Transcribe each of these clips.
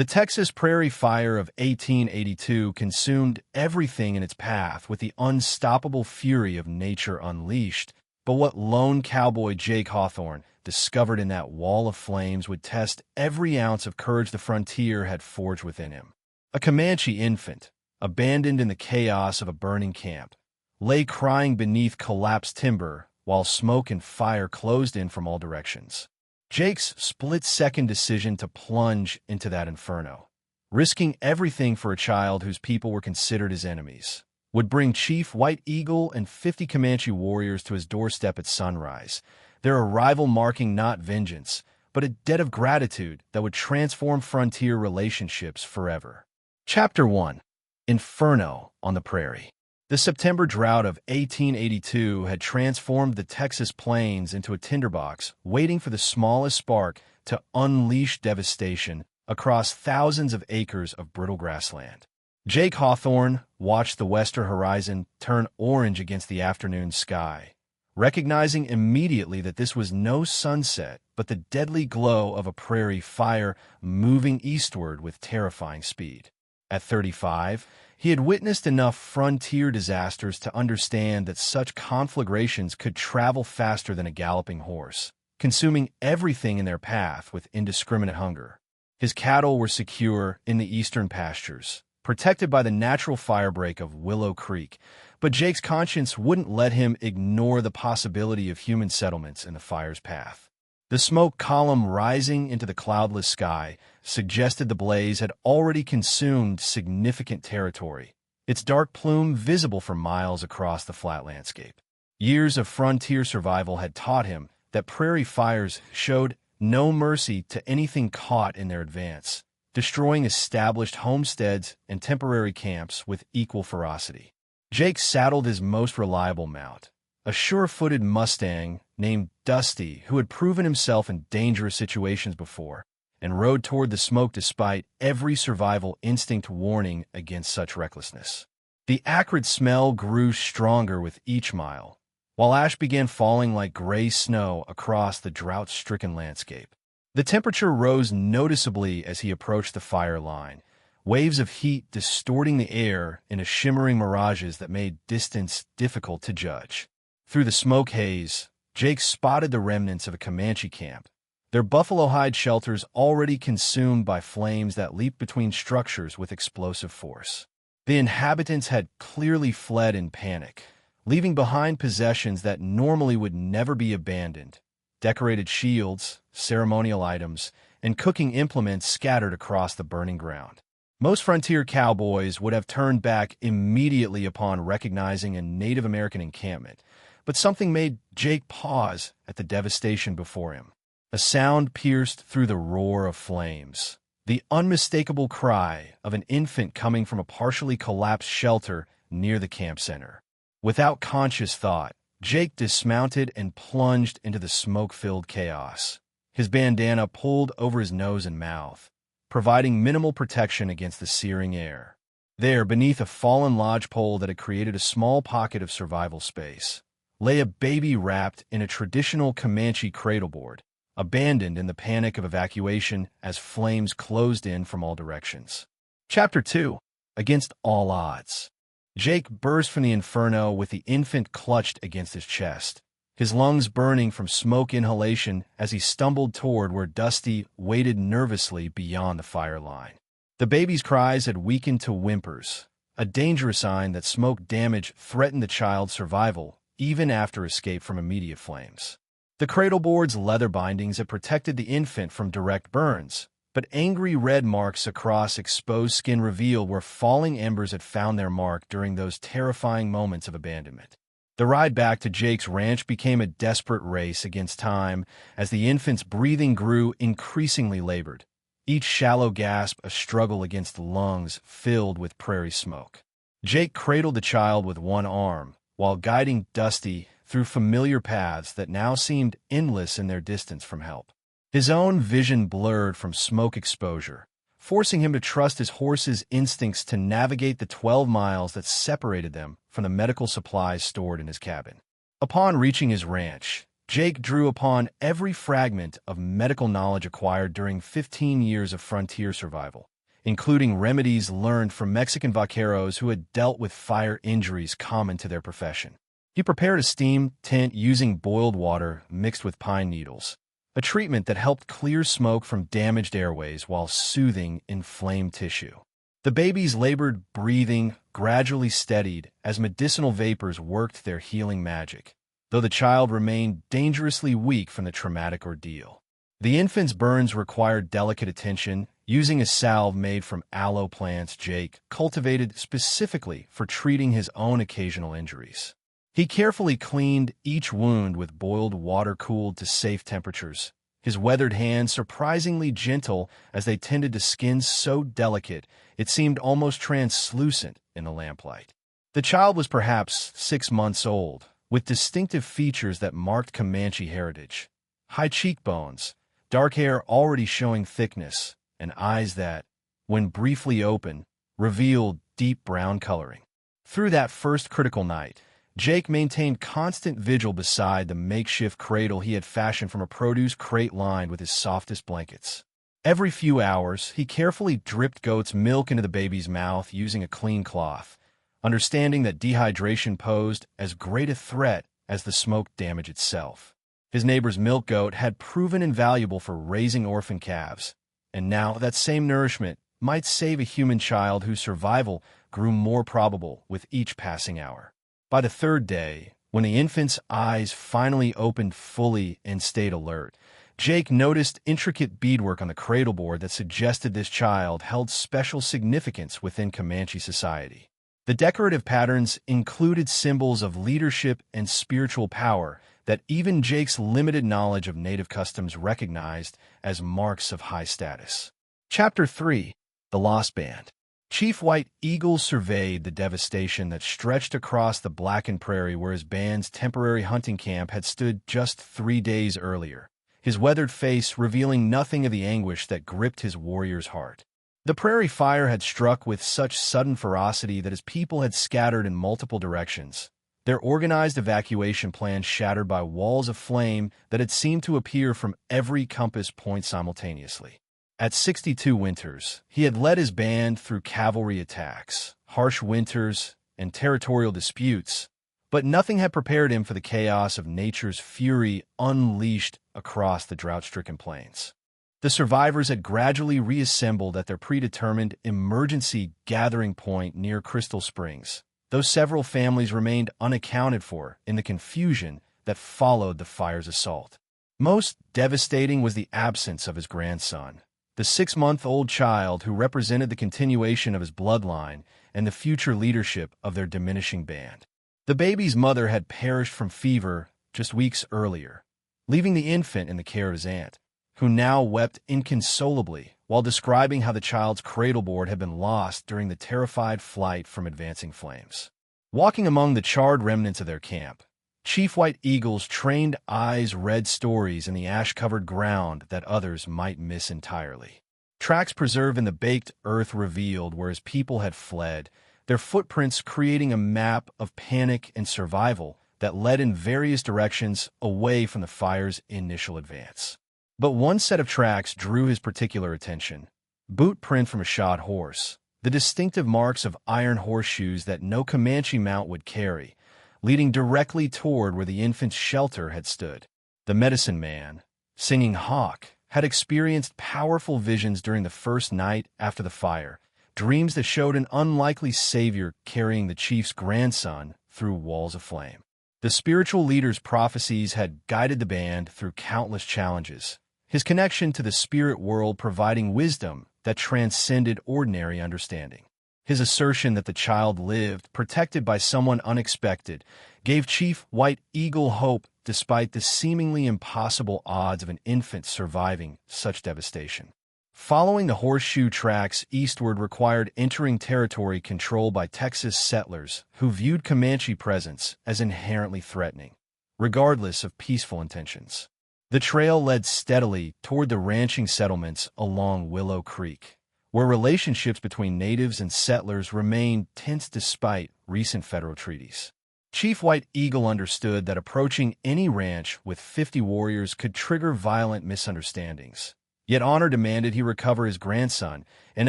The Texas prairie fire of 1882 consumed everything in its path with the unstoppable fury of nature unleashed. But what lone cowboy Jake Hawthorne discovered in that wall of flames would test every ounce of courage the frontier had forged within him. A Comanche infant, abandoned in the chaos of a burning camp, lay crying beneath collapsed timber while smoke and fire closed in from all directions. Jake's split-second decision to plunge into that inferno, risking everything for a child whose people were considered his enemies, would bring Chief White Eagle and 50 Comanche warriors to his doorstep at sunrise, their arrival marking not vengeance, but a debt of gratitude that would transform frontier relationships forever. Chapter 1. Inferno on the Prairie. The September drought of 1882 had transformed the Texas plains into a tinderbox, waiting for the smallest spark to unleash devastation across thousands of acres of brittle grassland. Jake Hawthorne watched the western horizon turn orange against the afternoon sky, recognizing immediately that this was no sunset but the deadly glow of a prairie fire moving eastward with terrifying speed. At 35, he had witnessed enough frontier disasters to understand that such conflagrations could travel faster than a galloping horse, consuming everything in their path with indiscriminate hunger. His cattle were secure in the eastern pastures, protected by the natural firebreak of Willow Creek, but Jake's conscience wouldn't let him ignore the possibility of human settlements in the fire's path. The smoke column rising into the cloudless sky suggested the blaze had already consumed significant territory, its dark plume visible for miles across the flat landscape. Years of frontier survival had taught him that prairie fires showed no mercy to anything caught in their advance, destroying established homesteads and temporary camps with equal ferocity. Jake saddled his most reliable mount, a sure-footed Mustang named Dusty, who had proven himself in dangerous situations before, and rode toward the smoke despite every survival instinct warning against such recklessness. The acrid smell grew stronger with each mile, while ash began falling like gray snow across the drought-stricken landscape. The temperature rose noticeably as he approached the fire line, waves of heat distorting the air into shimmering mirages that made distance difficult to judge. Through the smoke haze, Jake spotted the remnants of a Comanche camp, their buffalo hide shelters already consumed by flames that leaped between structures with explosive force. The inhabitants had clearly fled in panic, leaving behind possessions that normally would never be abandoned: decorated shields, ceremonial items, and cooking implements scattered across the burning ground. Most frontier cowboys would have turned back immediately upon recognizing a Native American encampment, but something made Jake pause at the devastation before him. A sound pierced through the roar of flames, the unmistakable cry of an infant coming from a partially collapsed shelter near the camp center. Without conscious thought, Jake dismounted and plunged into the smoke-filled chaos, his bandana pulled over his nose and mouth, providing minimal protection against the searing air. There, beneath a fallen lodgepole that had created a small pocket of survival space, lay a baby wrapped in a traditional Comanche cradleboard, abandoned in the panic of evacuation as flames closed in from all directions. Chapter 2. Against all odds. Jake burst from the inferno with the infant clutched against his chest, his lungs burning from smoke inhalation as he stumbled toward where Dusty waited nervously beyond the fire line. The baby's cries had weakened to whimpers, a dangerous sign that smoke damage threatened the child's survival even after escape from immediate flames. The cradleboard's leather bindings had protected the infant from direct burns, but angry red marks across exposed skin revealed where falling embers had found their mark during those terrifying moments of abandonment. The ride back to Jake's ranch became a desperate race against time as the infant's breathing grew increasingly labored, each shallow gasp a struggle against the lungs filled with prairie smoke. Jake cradled the child with one arm, while guiding Dusty through familiar paths that now seemed endless in their distance from help. His own vision blurred from smoke exposure, forcing him to trust his horse's instincts to navigate the 12 miles that separated them from the medical supplies stored in his cabin. Upon reaching his ranch, Jake drew upon every fragment of medical knowledge acquired during 15 years of frontier survival, including remedies learned from Mexican vaqueros who had dealt with fire injuries common to their profession. He prepared a steam tent using boiled water mixed with pine needles, a treatment that helped clear smoke from damaged airways while soothing inflamed tissue. The baby's labored breathing gradually steadied as medicinal vapors worked their healing magic, though the child remained dangerously weak from the traumatic ordeal. The infant's burns required delicate attention, using a salve made from aloe plants Jake cultivated specifically for treating his own occasional injuries. He carefully cleaned each wound with boiled water cooled to safe temperatures, his weathered hands surprisingly gentle as they tended to skins so delicate it seemed almost translucent in the lamplight. The child was perhaps 6 months old, with distinctive features that marked Comanche heritage. High cheekbones, dark hair already showing thickness, and eyes that, when briefly open, revealed deep brown coloring. Through that first critical night, Jake maintained constant vigil beside the makeshift cradle he had fashioned from a produce crate lined with his softest blankets. Every few hours, he carefully dripped goat's milk into the baby's mouth using a clean cloth, understanding that dehydration posed as great a threat as the smoke damage itself. His neighbor's milk goat had proven invaluable for raising orphan calves, and now that same nourishment might save a human child whose survival grew more probable with each passing hour. By the third day, when the infant's eyes finally opened fully and stayed alert, Jake noticed intricate beadwork on the cradle board that suggested this child held special significance within Comanche society. The decorative patterns included symbols of leadership and spiritual power that even Jake's limited knowledge of native customs recognized as marks of high status. Chapter 3: The Lost Band. Chief White Eagle surveyed the devastation that stretched across the blackened prairie where his band's temporary hunting camp had stood just 3 days earlier, his weathered face revealing nothing of the anguish that gripped his warrior's heart. The prairie fire had struck with such sudden ferocity that his people had scattered in multiple directions, their organized evacuation plans shattered by walls of flame that had seemed to appear from every compass point simultaneously. At 62 winters, he had led his band through cavalry attacks, harsh winters, and territorial disputes, but nothing had prepared him for the chaos of nature's fury unleashed across the drought-stricken plains. The survivors had gradually reassembled at their predetermined emergency gathering point near Crystal Springs, though several families remained unaccounted for in the confusion that followed the fire's assault. Most devastating was the absence of his grandson, the 6-month-old child who represented the continuation of his bloodline and the future leadership of their diminishing band. The baby's mother had perished from fever just weeks earlier, leaving the infant in the care of his aunt, who now wept inconsolably while describing how the child's cradleboard had been lost during the terrified flight from advancing flames. Walking among the charred remnants of their camp, Chief White Eagle's trained eyes read stories in the ash-covered ground that others might miss entirely. Tracks preserved in the baked earth revealed where his people had fled, their footprints creating a map of panic and survival that led in various directions away from the fire's initial advance. But one set of tracks drew his particular attention: boot print from a shod horse, the distinctive marks of iron horseshoes that no Comanche mount would carry, leading directly toward where the infant's shelter had stood. The medicine man, Singing Hawk, had experienced powerful visions during the first night after the fire, dreams that showed an unlikely savior carrying the chief's grandson through walls of flame. The spiritual leader's prophecies had guided the band through countless challenges, his connection to the spirit world providing wisdom that transcended ordinary understanding. His assertion that the child lived, protected by someone unexpected, gave Chief White Eagle hope despite the seemingly impossible odds of an infant surviving such devastation. Following the horseshoe tracks eastward required entering territory controlled by Texas settlers who viewed Comanche presence as inherently threatening, regardless of peaceful intentions. The trail led steadily toward the ranching settlements along Willow Creek, where relationships between natives and settlers remained tense despite recent federal treaties. Chief White Eagle understood that approaching any ranch with 50 warriors could trigger violent misunderstandings. Yet honor demanded he recover his grandson and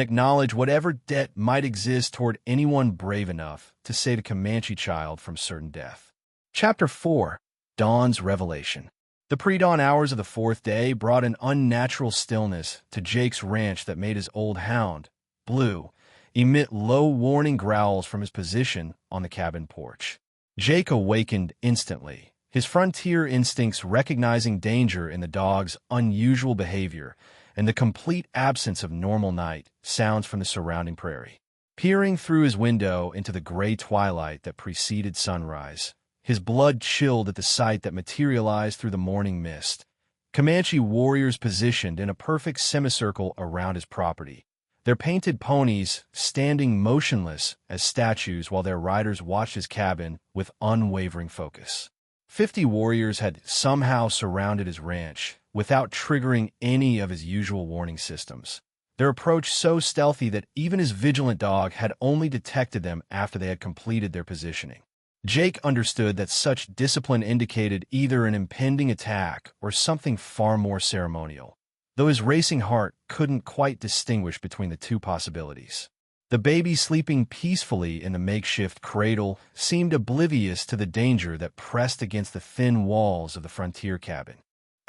acknowledge whatever debt might exist toward anyone brave enough to save a Comanche child from certain death. Chapter 4. Dawn's Revelation. The pre-dawn hours of the fourth day brought an unnatural stillness to Jake's ranch that made his old hound, Blue, emit low warning growls from his position on the cabin porch. Jake awakened instantly, his frontier instincts recognizing danger in the dog's unusual behavior and the complete absence of normal night sounds from the surrounding prairie. Peering through his window into the gray twilight that preceded sunrise, his blood chilled at the sight that materialized through the morning mist. Comanche warriors positioned in a perfect semicircle around his property, their painted ponies standing motionless as statues while their riders watched his cabin with unwavering focus. 50 warriors had somehow surrounded his ranch without triggering any of his usual warning systems, their approach so stealthy that even his vigilant dog had only detected them after they had completed their positioning. Jake understood that such discipline indicated either an impending attack or something far more ceremonial, though his racing heart couldn't quite distinguish between the two possibilities. The baby sleeping peacefully in the makeshift cradle seemed oblivious to the danger that pressed against the thin walls of the frontier cabin.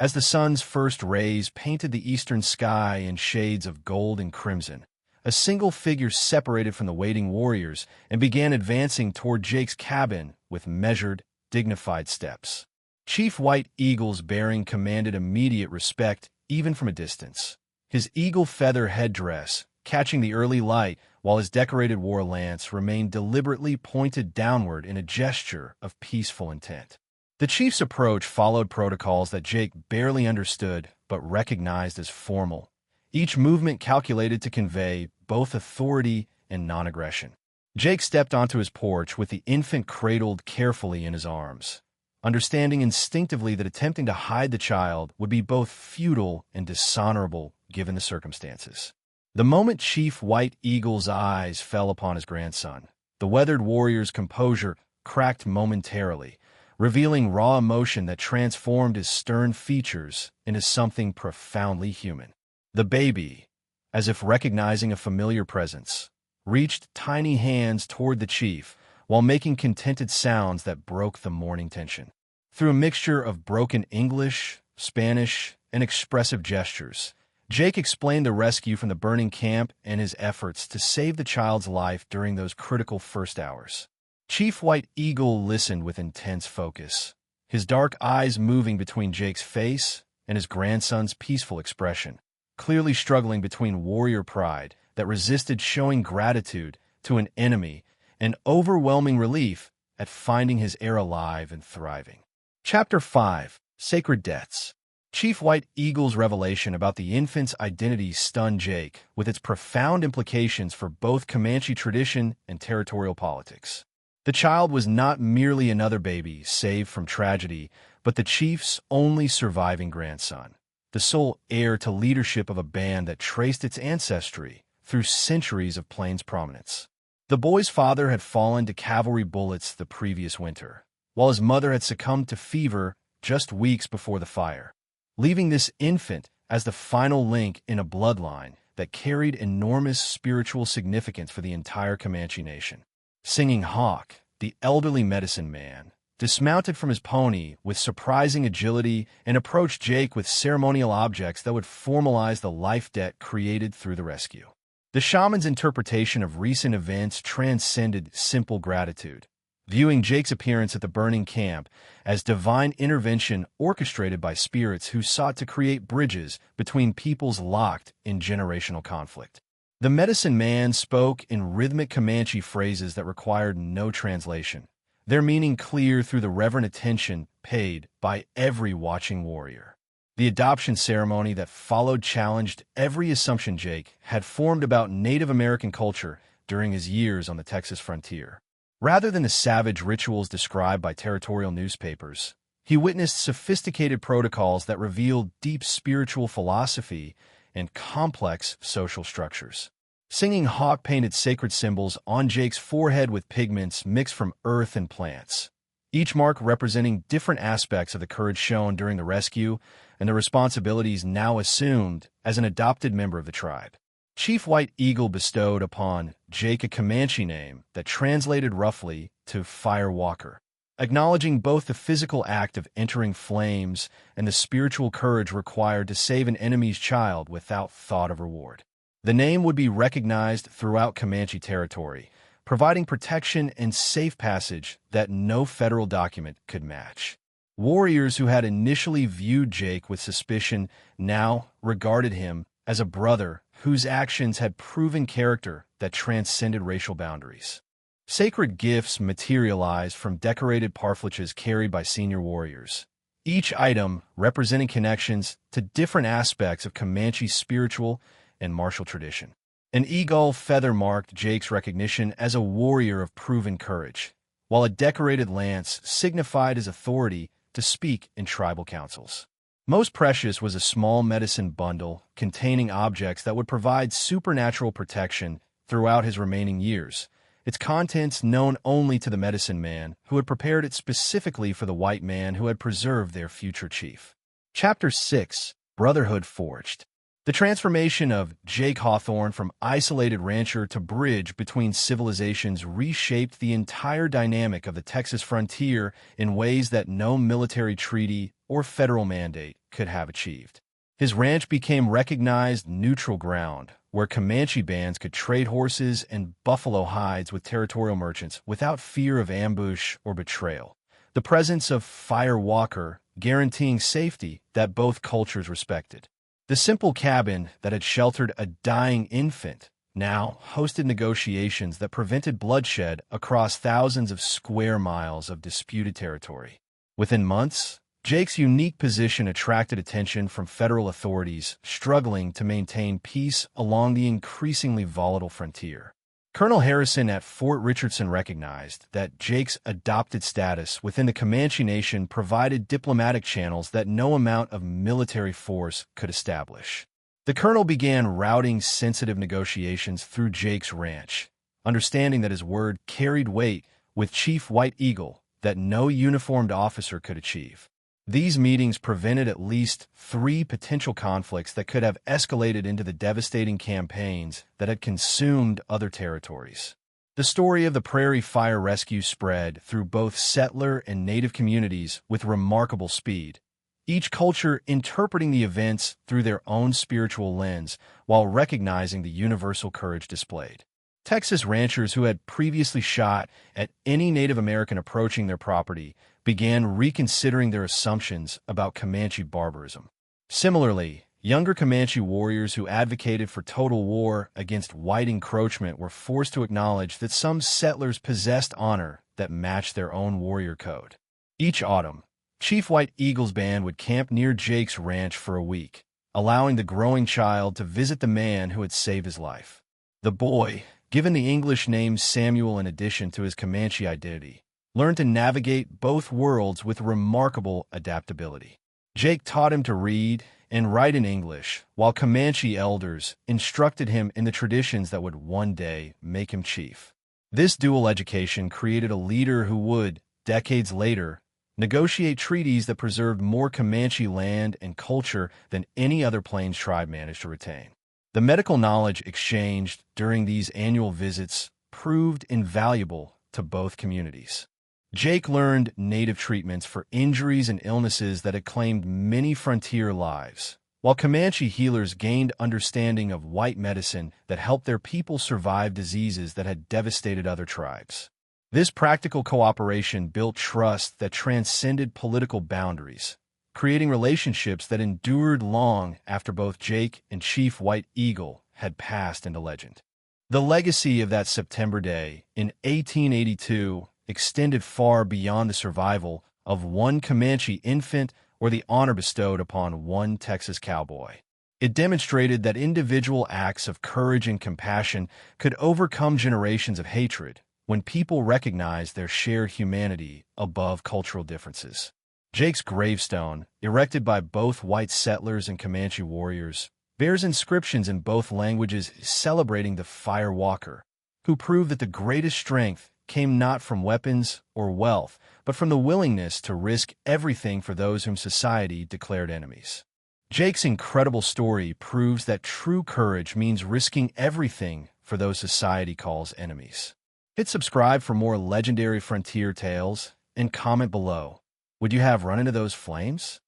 As the sun's first rays painted the eastern sky in shades of gold and crimson, a single figure separated from the waiting warriors and began advancing toward Jake's cabin with measured, dignified steps. Chief White Eagle's bearing commanded immediate respect even from a distance. His eagle feather headdress, catching the early light while his decorated war lance remained deliberately pointed downward in a gesture of peaceful intent. The chief's approach followed protocols that Jake barely understood but recognized as formal, each movement calculated to convey both authority and non-aggression. Jake stepped onto his porch with the infant cradled carefully in his arms, understanding instinctively that attempting to hide the child would be both futile and dishonorable given the circumstances. The moment Chief White Eagle's eyes fell upon his grandson, the weathered warrior's composure cracked momentarily, revealing raw emotion that transformed his stern features into something profoundly human. The baby, as if recognizing a familiar presence, reached tiny hands toward the chief while making contented sounds that broke the morning tension. Through a mixture of broken English, Spanish, and expressive gestures, Jake explained the rescue from the burning camp and his efforts to save the child's life during those critical first hours. Chief White Eagle listened with intense focus, his dark eyes moving between Jake's face and his grandson's peaceful expression, clearly struggling between warrior pride that resisted showing gratitude to an enemy and overwhelming relief at finding his heir alive and thriving. Chapter 5. Sacred Deaths. Chief White Eagle's revelation about the infant's identity stunned Jake, with its profound implications for both Comanche tradition and territorial politics. The child was not merely another baby saved from tragedy, but the chief's only surviving grandson, the sole heir to leadership of a band that traced its ancestry through centuries of Plains prominence. The boy's father had fallen to cavalry bullets the previous winter, while his mother had succumbed to fever just weeks before the fire, leaving this infant as the final link in a bloodline that carried enormous spiritual significance for the entire Comanche nation. Singing Hawk, the elderly medicine man, dismounted from his pony with surprising agility and approached Jake with ceremonial objects that would formalize the life debt created through the rescue. The shaman's interpretation of recent events transcended simple gratitude, viewing Jake's appearance at the burning camp as divine intervention orchestrated by spirits who sought to create bridges between peoples locked in generational conflict. The medicine man spoke in rhythmic Comanche phrases that required no translation, their meaning clear through the reverent attention paid by every watching warrior. The adoption ceremony that followed challenged every assumption Jake had formed about Native American culture during his years on the Texas frontier. Rather than the savage rituals described by territorial newspapers, he witnessed sophisticated protocols that revealed deep spiritual philosophy and complex social structures. Singing Hawk painted sacred symbols on Jake's forehead with pigments mixed from earth and plants, each mark representing different aspects of the courage shown during the rescue and the responsibilities now assumed as an adopted member of the tribe. Chief White Eagle bestowed upon Jake a Comanche name that translated roughly to Fire Walker, acknowledging both the physical act of entering flames and the spiritual courage required to save an enemy's child without thought of reward. The name would be recognized throughout Comanche territory, providing protection and safe passage that no federal document could match. Warriors who had initially viewed Jake with suspicion now regarded him as a brother whose actions had proven character that transcended racial boundaries. Sacred gifts materialized from decorated parfleches carried by senior warriors, each item representing connections to different aspects of Comanche spiritual and martial tradition. An eagle feather marked Jake's recognition as a warrior of proven courage, while a decorated lance signified his authority to speak in tribal councils. Most precious was a small medicine bundle containing objects that would provide supernatural protection throughout his remaining years, its contents known only to the medicine man who had prepared it specifically for the white man who had preserved their future chief. Chapter 6: Brotherhood Forged. The transformation of Jake Hawthorne from isolated rancher to bridge between civilizations reshaped the entire dynamic of the Texas frontier in ways that no military treaty or federal mandate could have achieved. His ranch became recognized neutral ground, where Comanche bands could trade horses and buffalo hides with territorial merchants without fear of ambush or betrayal. The presence of Fire Walker guaranteeing safety that both cultures respected. The simple cabin that had sheltered a dying infant now hosted negotiations that prevented bloodshed across thousands of square miles of disputed territory. Within months, Jake's unique position attracted attention from federal authorities struggling to maintain peace along the increasingly volatile frontier. Colonel Harrison at Fort Richardson recognized that Jake's adopted status within the Comanche Nation provided diplomatic channels that no amount of military force could establish. The colonel began routing sensitive negotiations through Jake's ranch, understanding that his word carried weight with Chief White Eagle that no uniformed officer could achieve. These meetings prevented at least 3 potential conflicts that could have escalated into the devastating campaigns that had consumed other territories. The story of the Prairie Fire Rescue spread through both settler and native communities with remarkable speed, each culture interpreting the events through their own spiritual lens while recognizing the universal courage displayed. Texas ranchers who had previously shot at any Native American approaching their property began reconsidering their assumptions about Comanche barbarism. Similarly, younger Comanche warriors who advocated for total war against white encroachment were forced to acknowledge that some settlers possessed honor that matched their own warrior code. Each autumn, Chief White Eagle's band would camp near Jake's ranch for a week, allowing the growing child to visit the man who had saved his life. The boy, given the English name Samuel in addition to his Comanche identity, learned to navigate both worlds with remarkable adaptability. Jake taught him to read and write in English, while Comanche elders instructed him in the traditions that would one day make him chief. This dual education created a leader who would, decades later, negotiate treaties that preserved more Comanche land and culture than any other Plains tribe managed to retain. The medical knowledge exchanged during these annual visits proved invaluable to both communities. Jake learned native treatments for injuries and illnesses that had claimed many frontier lives, while Comanche healers gained understanding of white medicine that helped their people survive diseases that had devastated other tribes. This practical cooperation built trust that transcended political boundaries, creating relationships that endured long after both Jake and Chief White Eagle had passed into legend. The legacy of that September day in 1882 extended far beyond the survival of one Comanche infant or the honor bestowed upon one Texas cowboy. It demonstrated that individual acts of courage and compassion could overcome generations of hatred when people recognized their shared humanity above cultural differences. Jake's gravestone, erected by both white settlers and Comanche warriors, bears inscriptions in both languages celebrating the Fire Walker, who proved that the greatest strength came not from weapons or wealth, but from the willingness to risk everything for those whom society declared enemies. Jake's incredible story proves that true courage means risking everything for those society calls enemies. Hit subscribe for more legendary frontier tales and comment below. Would you have run into those flames?